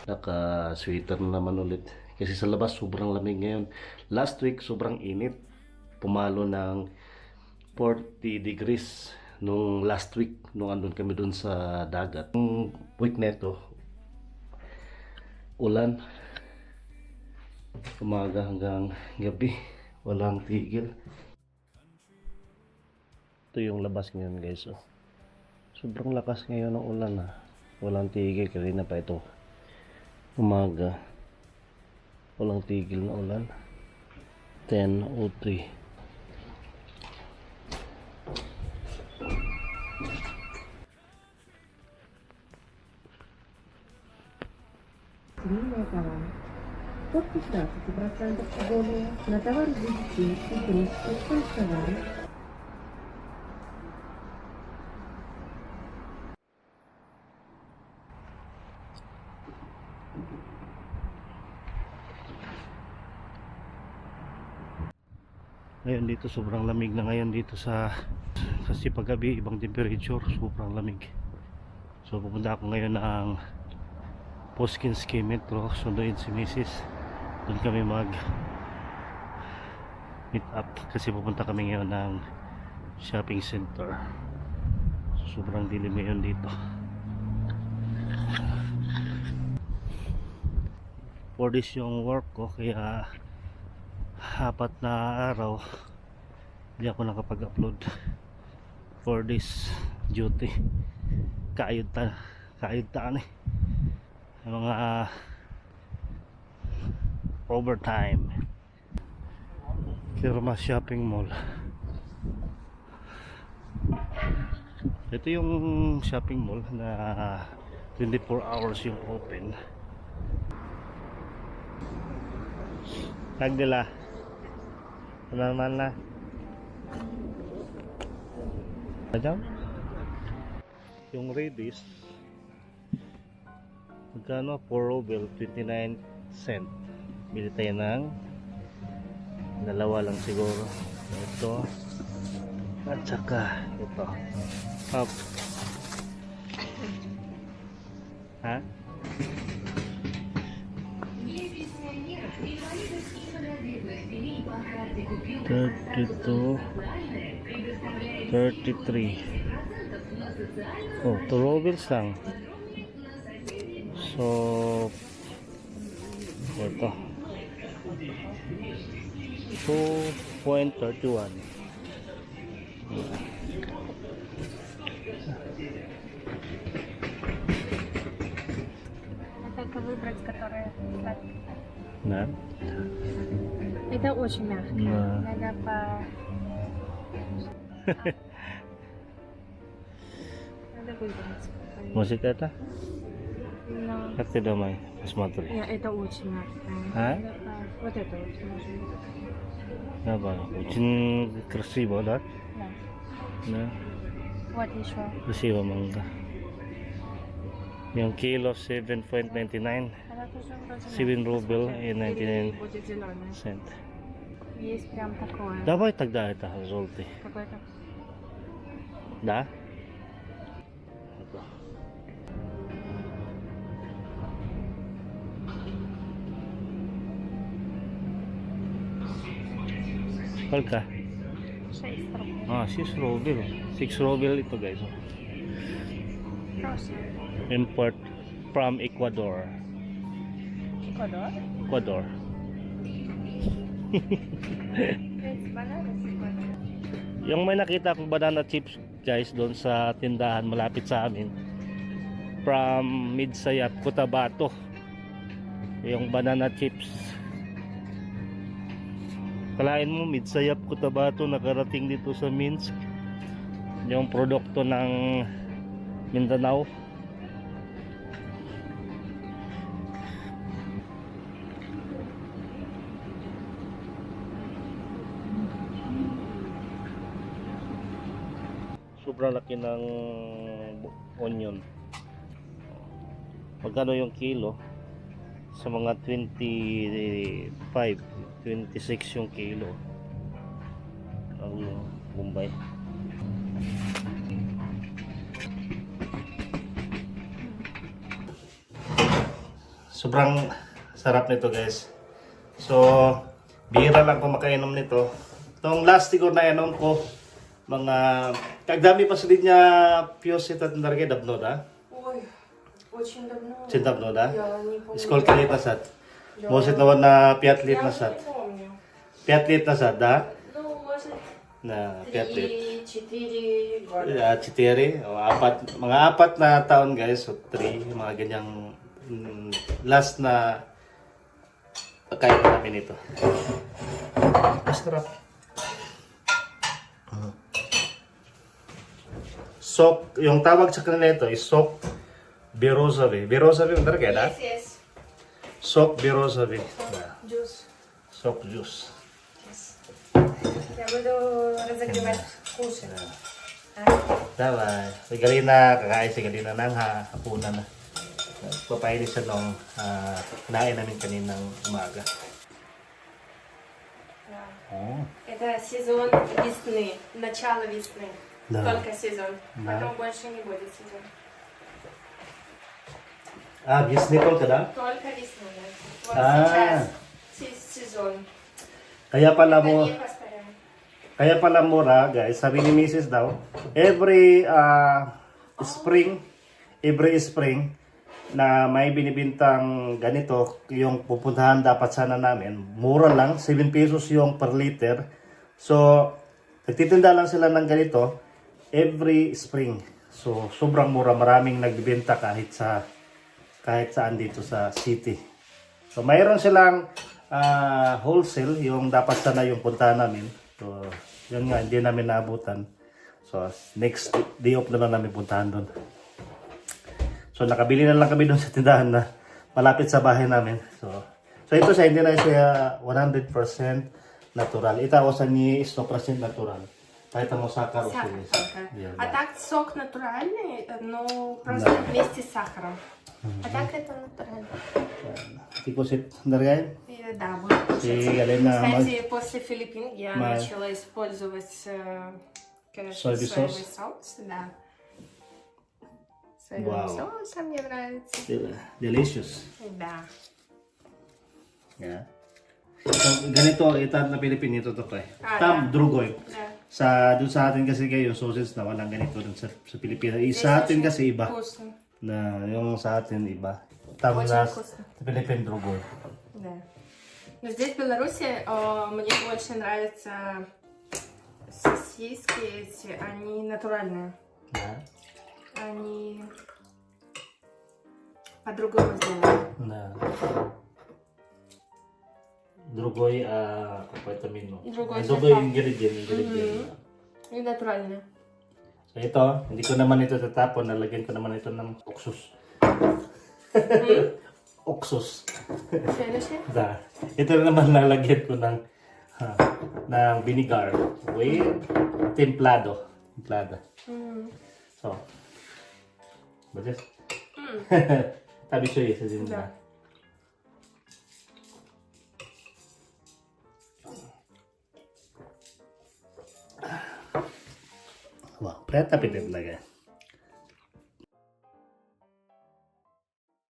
Naka-sweater na naman ulit. Kasi sa labas sobrang lamig ngayon. Last week sobrang init. Pumalo ng 40 degrees nung last week nung andun kami dun sa dagat. Yung week na ito, ulan. Umaga hanggang gabi. Walang tigil. Ito yung labas ngayon guys. Oh. Sobrang lakas ngayon ng ulan ha. Walang tigil. Kanina pa ito. Umaga. Walang tigil na ulan. 10:03. Подписаться 15% бонуса на товар детей и кружки с товаром. Ngayon dito sobrang lamig na ngayon dito kasi paggabi ibang temperature, sobrang lamig. So pupunta ako ngayon ng Poskinski Metro, sunduin si Mrs. Doon kami mag meet up kasi pupunta kami ngayon ng shopping center. So, sobrang dilim ngayon dito. 4 days yung work ko kaya 4 na araw hindi ako nakapag-upload. 4 days duty. Kaayod taan eh. Mga overtime. Firma Shopping Mall. Ito yung shopping mall na 24 hours yung open. Nagdala. Ano naman na? Ajam? Yung Redis magkano? 4 ruble 29 cent. Bili tayo ng dalawa lang siguro. Ito at saka ito up. Ha? $32, $33. Oh, 2 rubles lang. So ito 2.31. Это выбрать, которая На? это очень мягкая. Надо по... Надо выбрать. Может это? Но... Как ты думаешь? Посмотри. Нет, это очень мягкая. А? Надо по... Вот это очень мягкая. Apa? Очень красиво, да? Да. Да. Вот еще. Красиво mangga. Yung kilo 7.99. Она тоже вроде 7 рубль и Или 99 будет зеленая. cent. Есть прям такое. Давай тогда это желтый. Какой-то. Да? Сколько? 6 рублей. 6 ruble. 6 ruble ito guys. Хороший. Import from Ecuador. Эквадор? Ecuador. Бананы с Эквадора. Yung may nakita akong banana chips guys doon sa tindahan malapit sa amin. From Midsayap, Cotabato. Yung banana chips. Kalain mo Midsayap, Cotabato nakarating dito sa Minsk. Yung produkto ng Mindanao. Sobrang laki ng onion. Magkano yung kilo? Sa mga 25, 26 yung kilo. Ang Bombay. Sobrang sarap nito guys. So, bihira lang ko makainom nito. Itong last siguro na inom ko, mga kagdami pa sila niya Piosit at Narge Dabno da. Ой, очень давно. Dabno da. Я не помню. Сколько лет назад? Может, на 5 лет Я уже назад. не помню. 5 лет назад, да? Ну, может, Na 5 lет. 3-4 года. 4, o 4, mga 4 na taon guys, so 3, mga ganyang last na pagkain namin ito. Masarap. Sok, yung tawag sa kanila ito is sok birozave. Birozave, ang talaga na? Yes, yes. Sok birozave. Juice. Sok juice. Я буду разогревать вкусы. Tama. Si Galina, kakain si Galina ng hapunan na. Papainin siya nung kinain namin kaninang umaga. Oh. Это сезон весны, начало весны. Да. Только сезон. Да. Потом больше не будет сезон. Disney Call ka na? Только весна. Да. Вот А. сейчас сезон. Kaya pala Это mo, не постоянно. kaya pala mura, guys, sabi ni Mrs. daw, every spring na may binibintang ganito, yung pupuntahan dapat sana namin, mura lang, 7 pesos yung per liter. So, nagtitinda lang sila ng ganito every spring. So, sobrang mura, maraming nagbibenta kahit saan dito sa city. So, mayroon silang wholesale, yung dapat sana yung puntahan namin. So, yun nga, hindi namin naabutan. So, next day off na lang namin puntahan doon. So, nakabili na lang kami doon sa tindahan na malapit sa bahay namin. So ito siya, hindi na siya 100% natural. Ito sa ni 100% natural. Поэтому сахар Сахар есть. только. Yeah, А да. так сок натуральный, но просто вместе с сахаром. А так это натурально. Тикусит даргай. И да, будет Si кушать. Galena Кстати, после Филиппин я Май. начала использовать, конечно, Соевый соус? соус. Да. Соевый Вау. соус мне нравится. Delicious. Да. Yeah. So, ganito, ito na Pilipin ito to pre. Tam, да. drugoy. Да. Doon sa atin kasi kayo, sausage na walang ganito dun sa Pilipinas. Sa atin kasi iba. Вкусно. Na yung sa atin iba. Tam Очень na вкусно. sa Pilipin drugoy. Да. Но здесь, в Беларуси, мне больше нравятся сосиски эти, они натуральные. Na? Они по-другому сделаны. Na drugoy vitamino. Drugoy Drugoy sa- ingredient. И натуральные. So ito, hindi ko naman ito tatapon, nalagyan ko naman ito ng oksus. Oksus. Следующее. Da. Ito na naman lalagyan ko ng vinegar with templado. Templada. So. Bagus. Tabi siya sa din Да. na. Wow, preta pinip na gan.